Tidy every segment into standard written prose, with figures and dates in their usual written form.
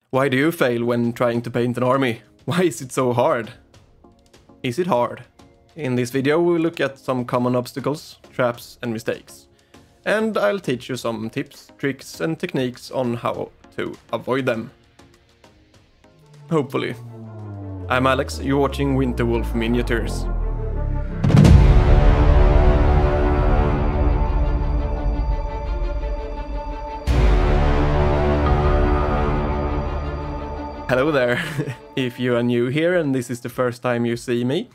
Why do you fail when trying to paint an army? Why is it so hard? Is it hard? In this video we'll look at some common obstacles, traps and mistakes. And I'll teach you some tips, tricks and techniques on how to avoid them. Hopefully. I'm Alex, you're watching Winterwolf Miniatures. Hello there. If you are new here and this is the first time you see me,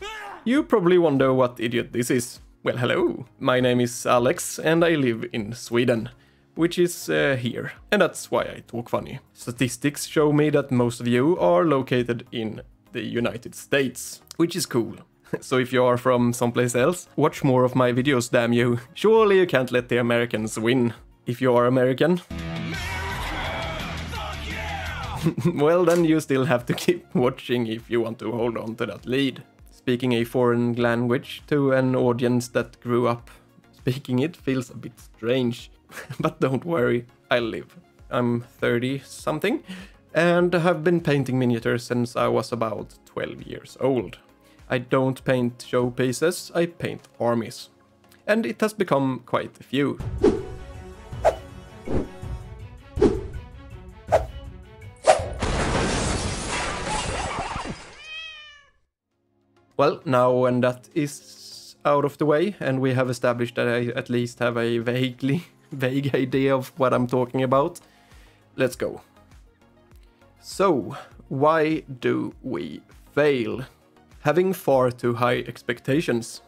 you probably wonder what idiot this is. Well, hello. My name is Alex and I live in Sweden, which is here. And that's why I talk funny. Statistics show me that most of you are located in the United States, which is cool. So if you are from someplace else, watch more of my videos, damn you. Surely you can't let the Americans win. If you are American, well, then you still have to keep watching if you want to hold on to that lead. Speaking a foreign language to an audience that grew up speaking it feels a bit strange. But don't worry, I'll live. I'm 30-something and have been painting miniatures since I was about 12 years old. I don't paint showpieces, I paint armies. And it has become quite a few. Well, now when that is out of the way and we have established that I at least have a vague idea of what I'm talking about, let's go. So, why do we fail? Having far too high expectations.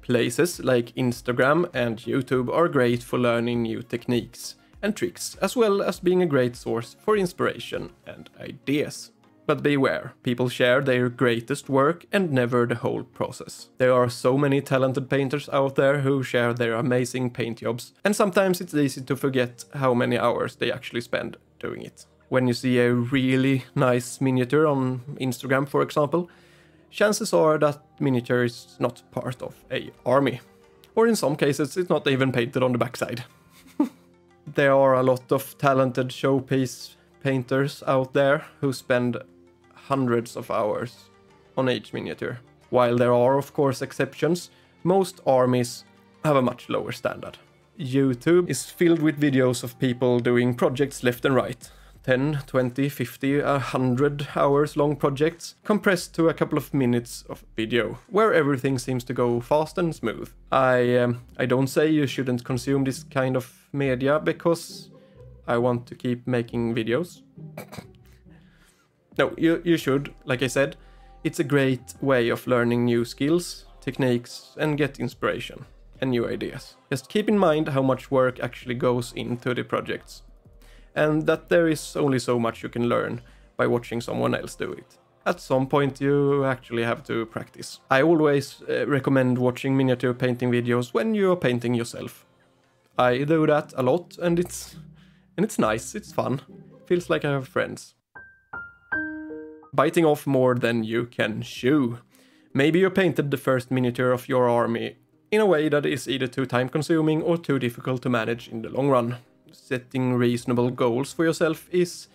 Places like Instagram and YouTube are great for learning new techniques and tricks, as well as being a great source for inspiration and ideas. But beware, people share their greatest work and never the whole process. There are so many talented painters out there who share their amazing paint jobs, and sometimes it's easy to forget how many hours they actually spend doing it. When you see a really nice miniature on Instagram, for example, chances are that miniature is not part of an army. Or in some cases, it's not even painted on the backside. There are a lot of talented showpiece painters out there who spend hundreds of hours on each miniature. While there are of course exceptions, most armies have a much lower standard. YouTube is filled with videos of people doing projects left and right. 10, 20, 50, 100 hours long projects compressed to a couple of minutes of video, where everything seems to go fast and smooth. I don't say you shouldn't consume this kind of media because I want to keep making videos. No, you should, like I said. It's a great way of learning new skills, techniques, and get inspiration and new ideas. Just keep in mind how much work actually goes into the projects, and that there is only so much you can learn by watching someone else do it. At some point you actually have to practice. I always recommend watching miniature painting videos when you are painting yourself. I do that a lot, and it's nice, it's fun. Feels like I have friends. Biting off more than you can chew. Maybe you painted the first miniature of your army in a way that is either too time consuming or too difficult to manage in the long run. Setting reasonable goals for yourself is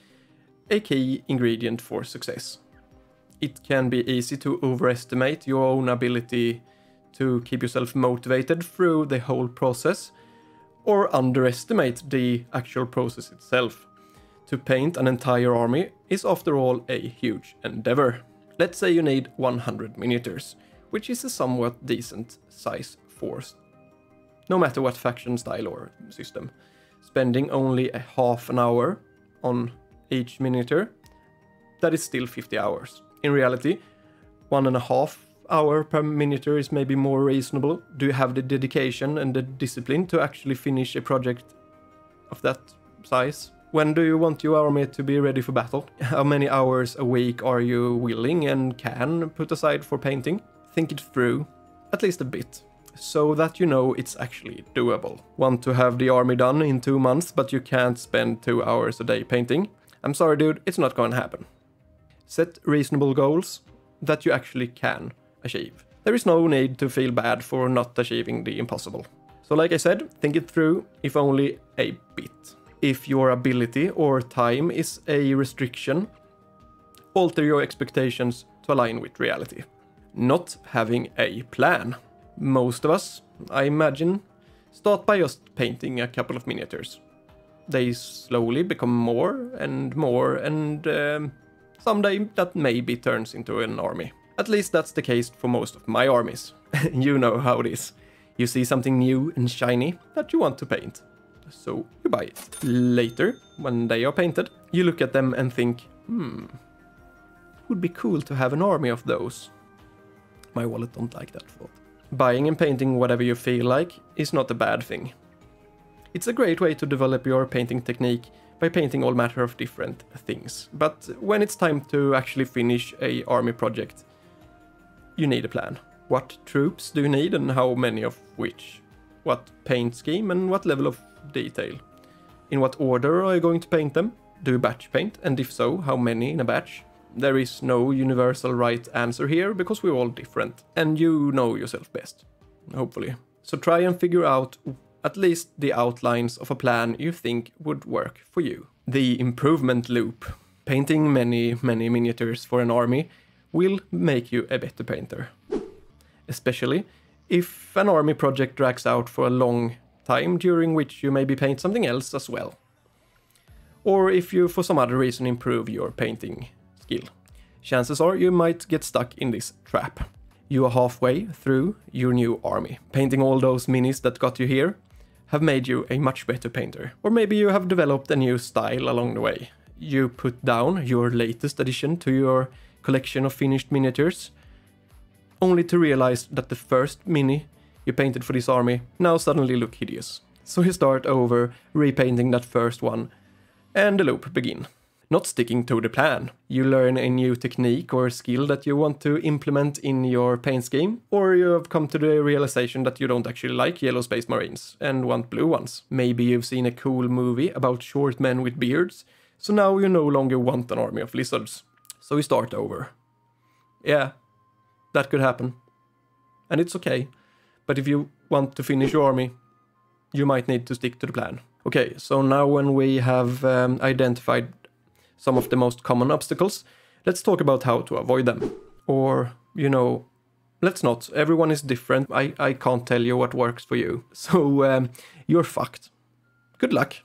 a key ingredient for success. It can be easy to overestimate your own ability to keep yourself motivated through the whole process, or underestimate the actual process itself. To paint an entire army is after all a huge endeavor. Let's say you need 100 miniatures, which is a somewhat decent size force, no matter what faction style or system. Spending only a half an hour on each miniature, that is still 50 hours. In reality, 1.5 hour per miniature is maybe more reasonable. Do you have the dedication and the discipline to actually finish a project of that size? When do you want your army to be ready for battle? How many hours a week are you willing and can put aside for painting? Think it through, at least a bit, so that you know it's actually doable. Want to have the army done in 2 months, but you can't spend 2 hours a day painting? I'm sorry dude, it's not going to happen. Set reasonable goals that you actually can achieve. There is no need to feel bad for not achieving the impossible. So like I said, think it through, if only a bit. If your ability or time is a restriction, alter your expectations to align with reality. Not having a plan. Most of us, I imagine, start by just painting a couple of miniatures. They slowly become more, and someday that maybe turns into an army. At least that's the case for most of my armies. You know how it is. You see something new and shiny that you want to paint, so you buy it. Later, when they are painted, you look at them and think, it would be cool to have an army of those. My wallet don't like that thought. Buying and painting whatever you feel like is not a bad thing. It's a great way to develop your painting technique by painting all matter of different things. But when it's time to actually finish a army project, you need a plan. What troops do you need and how many of which? What paint scheme and what level of detail? In what order are you going to paint them? Do you batch paint? And if so, how many in a batch? There is no universal right answer here because we're all different. And you know yourself best, hopefully. So try and figure out at least the outlines of a plan you think would work for you. The improvement loop. Painting many miniatures for an army will make you a better painter. Especially if an army project drags out for a long time during which you maybe paint something else as well. Or if you for some other reason improve your painting skill. Chances are you might get stuck in this trap. You are halfway through your new army. Painting all those minis that got you here have made you a much better painter. Or maybe you have developed a new style along the way. You put down your latest addition to your collection of finished miniatures, only to realize that the first mini you painted for this army now suddenly look hideous. So you start over, repainting that first one, and the loop begin. Not sticking to the plan. You learn a new technique or skill that you want to implement in your paint scheme, or you have come to the realization that you don't actually like yellow space marines and want blue ones. Maybe you've seen a cool movie about short men with beards, so now you no longer want an army of lizards. So you start over. Yeah, that could happen. And it's okay. But if you want to finish your army, you might need to stick to the plan. Okay, so now when we have identified some of the most common obstacles, let's talk about how to avoid them. Or, let's not. Everyone is different. I can't tell you what works for you. So, you're fucked. Good luck.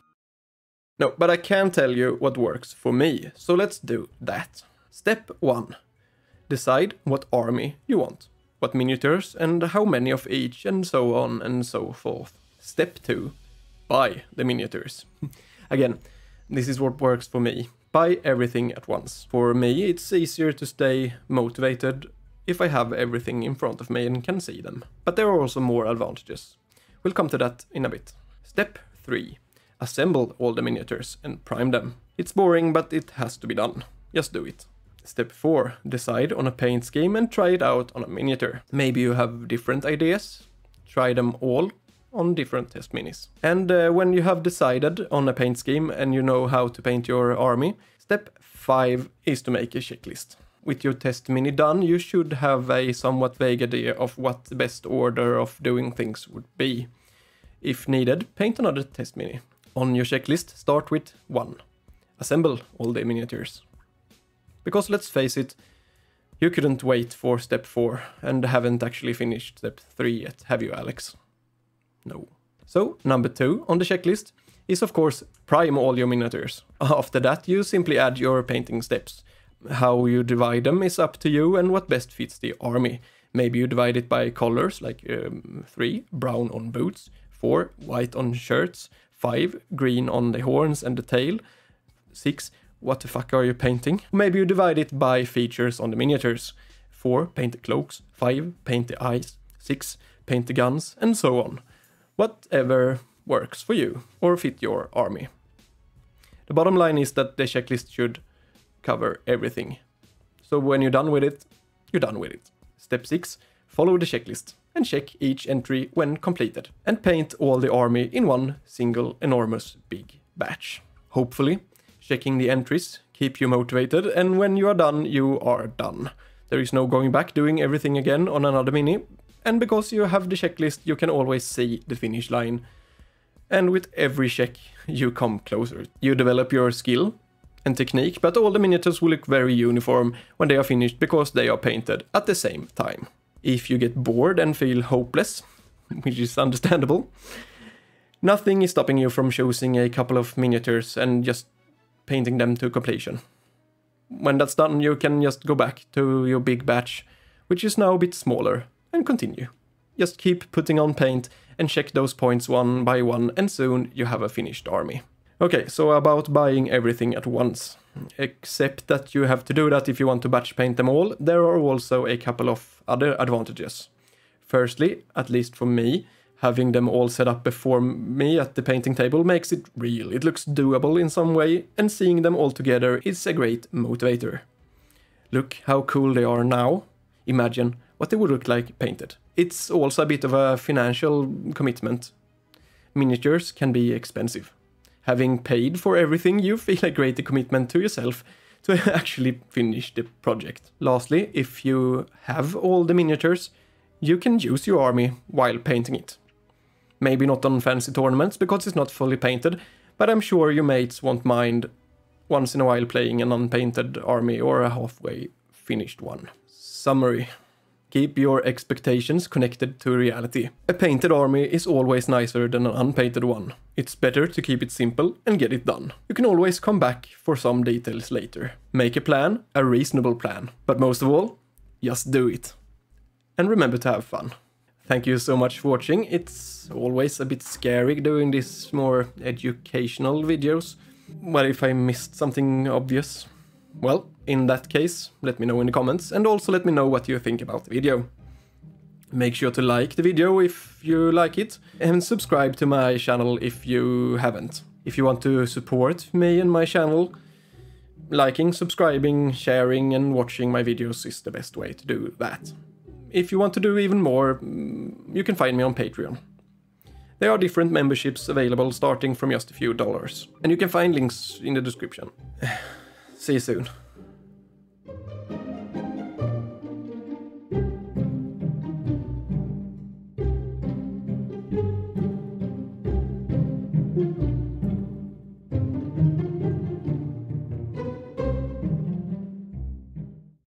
No, but I can tell you what works for me. So let's do that. Step 1. Decide what army you want. What miniatures and how many of each and so on and so forth. Step 2. Buy the miniatures. Again, this is what works for me. Buy everything at once. For me, it's easier to stay motivated if I have everything in front of me and can see them. But there are also more advantages. We'll come to that in a bit. Step 3. Assemble all the miniatures and prime them. It's boring, but it has to be done. Just do it. Step 4. Decide on a paint scheme and try it out on a miniature. Maybe you have different ideas. Try them all on different test minis. And when you have decided on a paint scheme and you know how to paint your army, step 5 is to make a checklist. With your test mini done, you should have a somewhat vague idea of what the best order of doing things would be. If needed, paint another test mini. On your checklist, start with 1. Assemble all the miniatures. Because let's face it, you couldn't wait for step 4 and haven't actually finished step 3 yet, have you, Alex? No. So, number 2 on the checklist is of course prime all your miniatures. After that, you simply add your painting steps. How you divide them is up to you and what best fits the army. Maybe you divide it by colors, like 3, brown on boots, 4, white on shirts, 5, green on the horns and the tail, 6, what the fuck are you painting? Maybe you divide it by features on the miniatures. 4, paint the cloaks, 5, paint the eyes, 6, paint the guns, and so on. Whatever works for you, or fit your army. The bottom line is that the checklist should cover everything. So when you're done with it, you're done with it. Step 6, follow the checklist, and check each entry when completed. And paint all the army in one single enormous big batch. Hopefully, checking the entries keep you motivated, and when you are done, you are done. There is no going back doing everything again on another mini, and because you have the checklist, you can always see the finish line and with every check you come closer. You develop your skill and technique, but all the miniatures will look very uniform when they are finished because they are painted at the same time. If you get bored and feel hopeless, which is understandable, nothing is stopping you from choosing a couple of miniatures and just painting them to completion. When that's done, you can just go back to your big batch, which is now a bit smaller, and continue. Just keep putting on paint and check those points one by one, and soon you have a finished army. Okay, so about buying everything at once. Except that you have to do that if you want to batch paint them all, there are also a couple of other advantages. Firstly, at least for me, having them all set up before me at the painting table makes it real. It looks doable in some way, and seeing them all together is a great motivator. Look how cool they are now. Imagine what they would look like painted. It's also a bit of a financial commitment. Miniatures can be expensive. Having paid for everything, you feel a greater commitment to yourself to actually finish the project. Lastly, if you have all the miniatures, you can use your army while painting it. Maybe not on fancy tournaments because it's not fully painted, but I'm sure your mates won't mind once in a while playing an unpainted army or a halfway finished one. Summary. Keep your expectations connected to reality. A painted army is always nicer than an unpainted one. It's better to keep it simple and get it done. You can always come back for some details later. Make a plan, a reasonable plan. But most of all, just do it. And remember to have fun. Thank you so much for watching. It's always a bit scary doing these more educational videos. What if I missed something obvious? Well, in that case, let me know in the comments, and also let me know what you think about the video. Make sure to like the video if you like it, and subscribe to my channel if you haven't. If you want to support me and my channel, liking, subscribing, sharing and watching my videos is the best way to do that. If you want to do even more, you can find me on Patreon. There are different memberships available starting from just a few dollars, and you can find links in the description. See you soon.